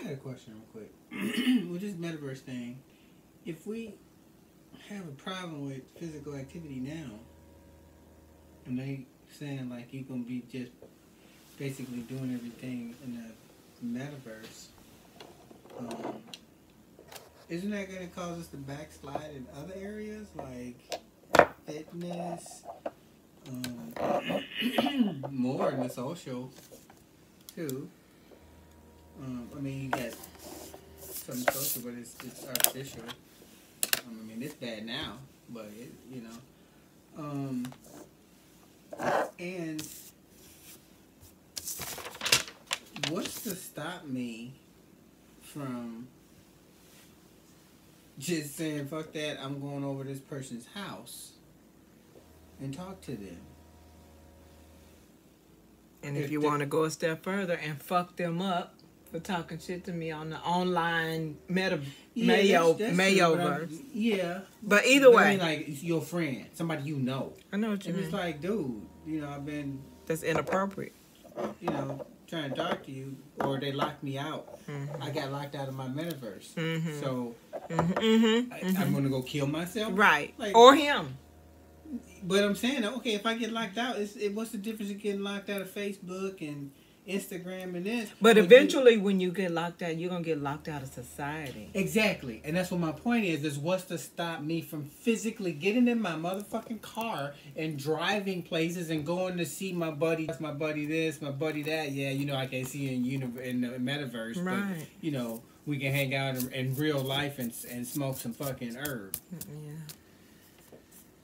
I got a question real quick. With this metaverse thing, if we have a problem with physical activity now, and they saying like you're gonna be just basically doing everything in the metaverse, isn't that gonna cause us to backslide in other areas like fitness, more in the social too? I mean, you got something social, but it's artificial. I mean, it's bad now, but it, you know. And what's to stop me from just saying, fuck that, I'm going over this person's house and talk to them? And if you want to go a step further and fuck them up for talking shit to me on the online MAGAmayoVerse. Yeah. But either way. I mean, like, it's your friend, somebody you know. I know what you mean. It's like, dude, you know, I've been... That's inappropriate. You know, trying to talk to you, or they locked me out. Mm-hmm. I got locked out of my metaverse. Mm-hmm. So, I'm going to go kill myself? Right. Like, or him. But I'm saying, okay, if I get locked out, what's the difference of getting locked out of Facebook and Instagram and this? But eventually, when you get locked out, you're going to get locked out of society. Exactly. And that's what my point is what's to stop me from physically getting in my motherfucking car and driving places and going to see my buddy this, my buddy that. Yeah, you know, I can't see you in the metaverse. Right. But, you know, we can hang out in real life and smoke some fucking herb. Yeah.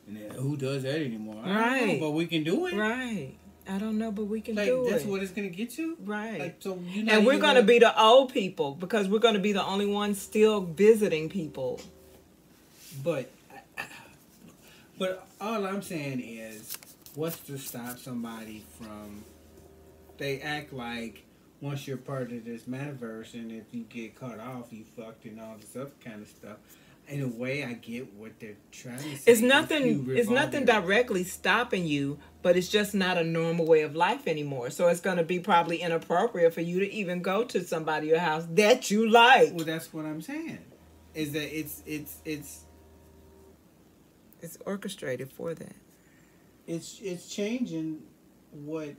And then, who does that anymore? Right. I don't know, but we can do it. Right. I don't know, but we can like, do that's it. what it's going to get you? Right. Like, so and we're going to be the old people because we're going to be the only ones still visiting people. But all I'm saying is, what's to stop somebody from... They act like once you're part of this metaverse and if you get cut off, you fucked and all this other kind of stuff. In a way, I get what they're trying to say. It's nothing directly stopping you, but it's just not a normal way of life anymore. So it's going to be probably inappropriate for you to even go to somebody's house that you like. Well, that's what I'm saying. Is that it's orchestrated for that. It's changing what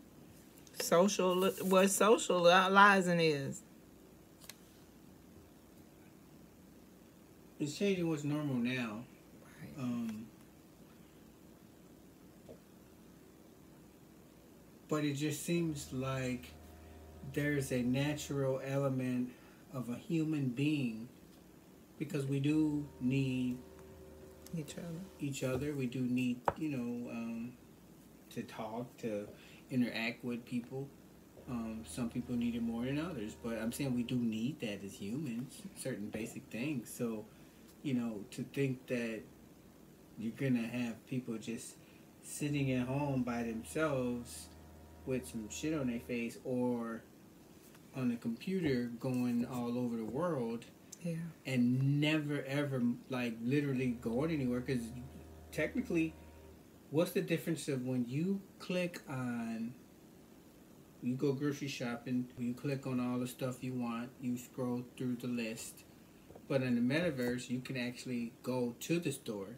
socializing is. It's changing what's normal now. Right. But it just seems like there's a natural element of a human being, because we do need each other. We do need, you know, to talk, to interact with people. Some people need it more than others, but I'm saying we do need that as humans, certain basic things. So, you know, to think that you're going to have people just sitting at home by themselves with some shit on their face or on the computer going all over the world, and never ever, like, literally going anywhere. Because technically, what's the difference of when you click on... You go grocery shopping, you click on all the stuff you want, you scroll through the list. But in the metaverse, you can actually go to the store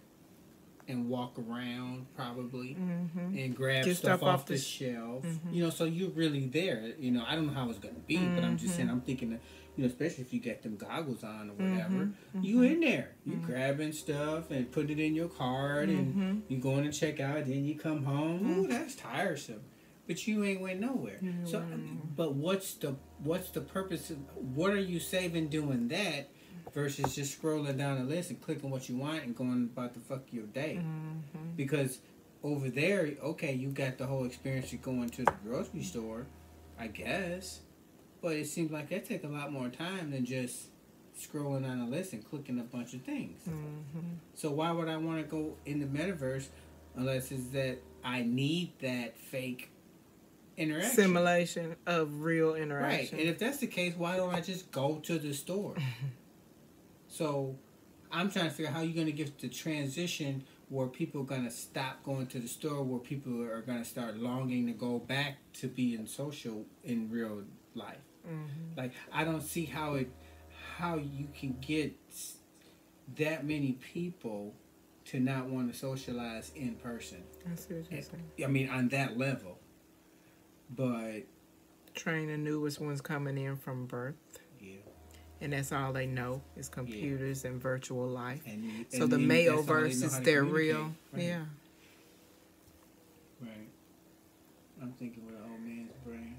and walk around, probably, and grab stuff off the shelf. You know, so you're really there. You know, I don't know how it's going to be, but I'm just saying, I'm thinking, that, you know, especially if you get them goggles on or whatever, you in there. You grabbing stuff and put it in your card, and you going to check out, then you come home. Ooh, that's tiresome. But you ain't went nowhere. So, but what's the purpose? What are you saving doing that versus just scrolling down the list and clicking what you want and going about the fuck your day? Because over there, okay, you got the whole experience of going to the grocery store, I guess. But it seems like that take a lot more time than just scrolling down a list and clicking a bunch of things. So why would I want to go in the metaverse unless it's that I need that fake interaction. Simulation of real interaction. Right. And if that's the case, why don't I just go to the store? So I'm trying to figure out how you're going to get the transition where people are going to stop going to the store, where people are going to start longing to go back to being social in real life. Like, I don't see how you can get that many people to not want to socialize in person. I see what you're saying. I mean, on that level. But train the newest ones coming in from birth. Yeah. And that's all they know is computers and virtual life. So the MAGAmayoVerse is their real. Right. Yeah. Right. I'm thinking with an old man's brain.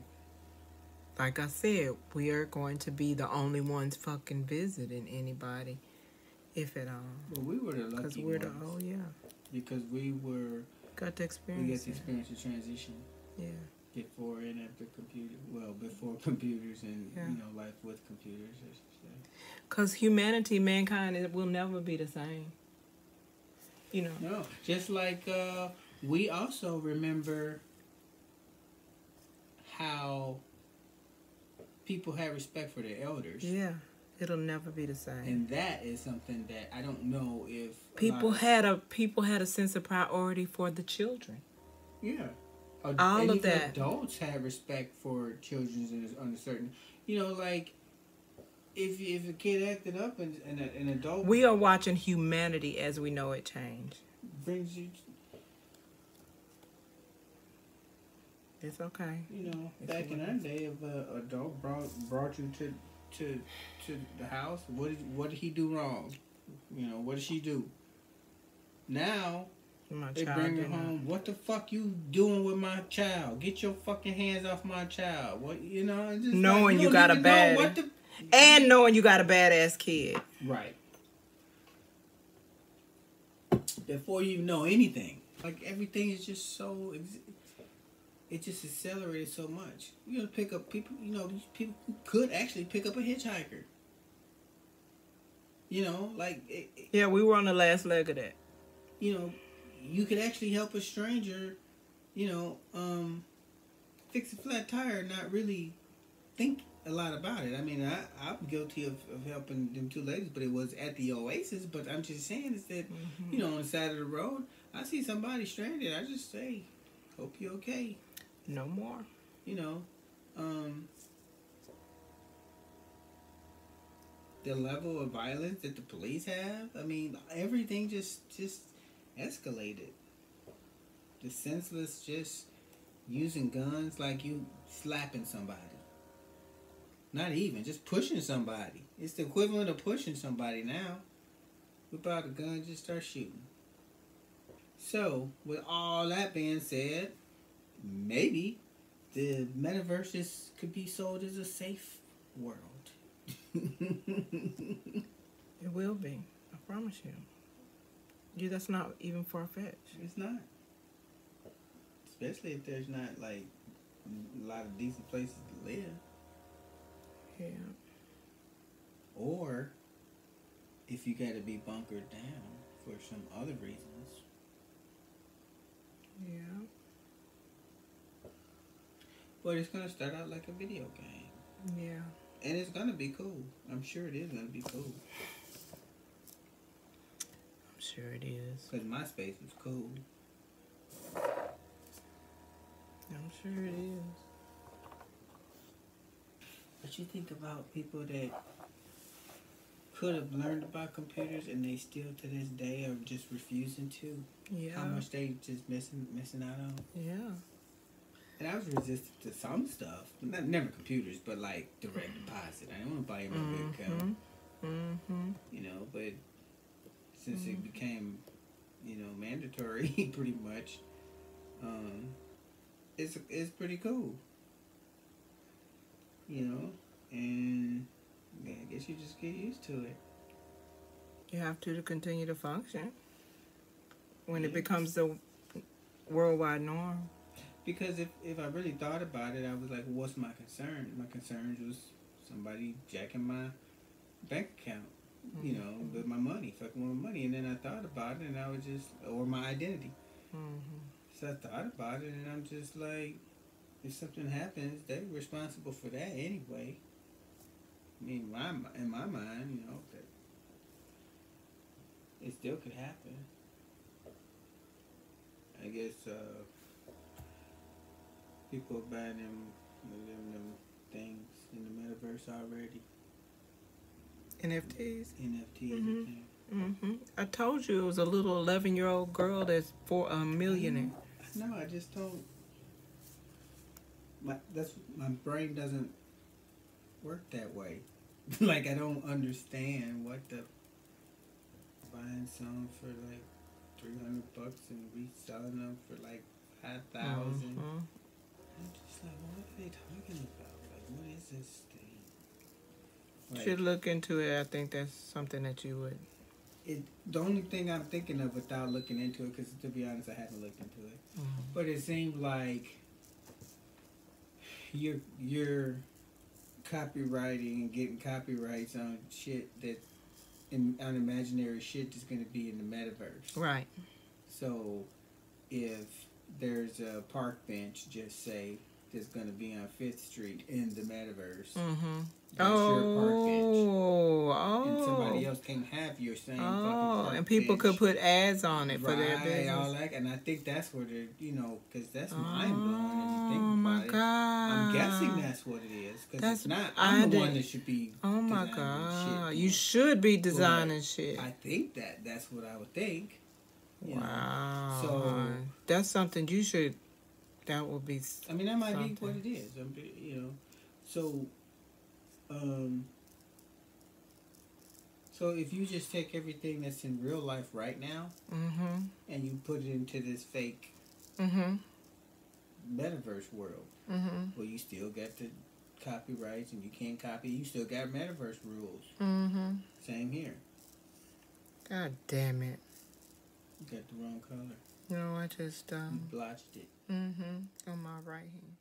Like I said, we are going to be the only ones fucking visiting anybody, if at all. Well, we were the lucky ones. Because we're the Because we got to experience. We got to experience the transition. Yeah. Before and after computers. Well, before computers and life with computers, I should say. Because mankind, it will never be the same. No, just like we also remember how people had respect for their elders. Yeah, it'll never be the same. And that is something that I don't know if people had a sense of priority for the children. Yeah, all of that. Adults had respect for children on a certain, like if a kid acted up and an adult. We are watching humanity as we know it change. Brings you. It's okay. Back in our day, if an adult brought you to the house, what did he do wrong? What did she do? Now they bring her home. What the fuck you doing with my child? Get your fucking hands off my child. What just knowing you got a bad and knowing you got a badass kid. Right. Before you know anything, like everything is just so. It just accelerated so much. Pick up people. These people could actually pick up a hitchhiker. Yeah, we were on the last leg of that. You could actually help a stranger. Fix a flat tire, and not really think a lot about it. I mean, I'm guilty of helping them two ladies, but it was at the Oasis. But I'm just saying is that on the side of the road, I see somebody stranded. I just say, hope you're okay. No more. The level of violence that the police have, I mean, everything just escalated. The senseless just using guns like you slapping somebody. Not even, just pushing somebody. It's the equivalent of pushing somebody now. Whip out a gun, just start shooting. So, with all that being said, maybe the metaverse could be sold as a safe world. It will be. I promise you. That's not even far-fetched. It's not. Especially if there's not, like, a lot of decent places to live. Yeah. Or if you got to be bunkered down for some other reasons. Yeah. But it's going to start out like a video game. Yeah. And it's going to be cool. I'm sure it is going to be cool. I'm sure it is. Because MySpace was cool. I'm sure it is. But you think about people that could have learned about computers and they still to this day are just refusing to. Yeah. How much they just missing out on. Yeah. And I was resistant to some stuff. Never computers, but like direct deposit. I don't want to buy my big account. But since it became, mandatory pretty much, it's pretty cool. And yeah, I guess you just get used to it. You have to continue to function when it becomes the worldwide norm. Because if I really thought about it, I was like, well, what's my concern? My concern was somebody jacking my bank account, with my money, fucking with my money. And then I thought about it, and I was just, or my identity. So I thought about it, and I'm just like, if something happens, they're responsible for that anyway. I mean, in my mind, that it still could happen. I guess people are buying them things in the metaverse already. NFTs. NFTs Mm-hmm. and things. Mm-hmm. I told you it was a little 11-year-old girl that's for a millionaire. No, I just don't. My brain doesn't work that way. Like I don't understand what the buying some for like $300 and reselling them for like 5,000. Mm-hmm. I'm just like, what are they talking about? Like, what is this thing? Like, Should look into it. I think that's something that you would. The only thing I'm thinking of without looking into it, because to be honest, I haven't looked into it, but it seemed like you're copywriting and getting copyrights on shit that on imaginary shit that's going to be in the metaverse. Right. So if there's a park bench, just say, that's going to be on 5th Street in the metaverse. Mm-hmm. That's your park bench. Oh. And somebody else can have your same fucking park and people bench. could put ads on it for their Right, business. all that. And I think that's where they're, because that's mind-blowing if you think Oh my about it. God. I'm guessing that's what it is. Because it's not, I I'm the one that should be Oh my designing God. shit. You should be designing But shit. I think that's what I would think. You know. Wow. So that's something you should. That would be. I mean, that might something. be what it is. So, so if you just take everything that's in real life right now, Mm-hmm. and you put it into this fake Mm-hmm. metaverse world, Mm-hmm. well, you still got the copyrights, and you can't copy. You still got metaverse rules. Mm-hmm. Same here. God damn it. You got the wrong color. No, I just You blotched it. Mm-hmm. On my right hand.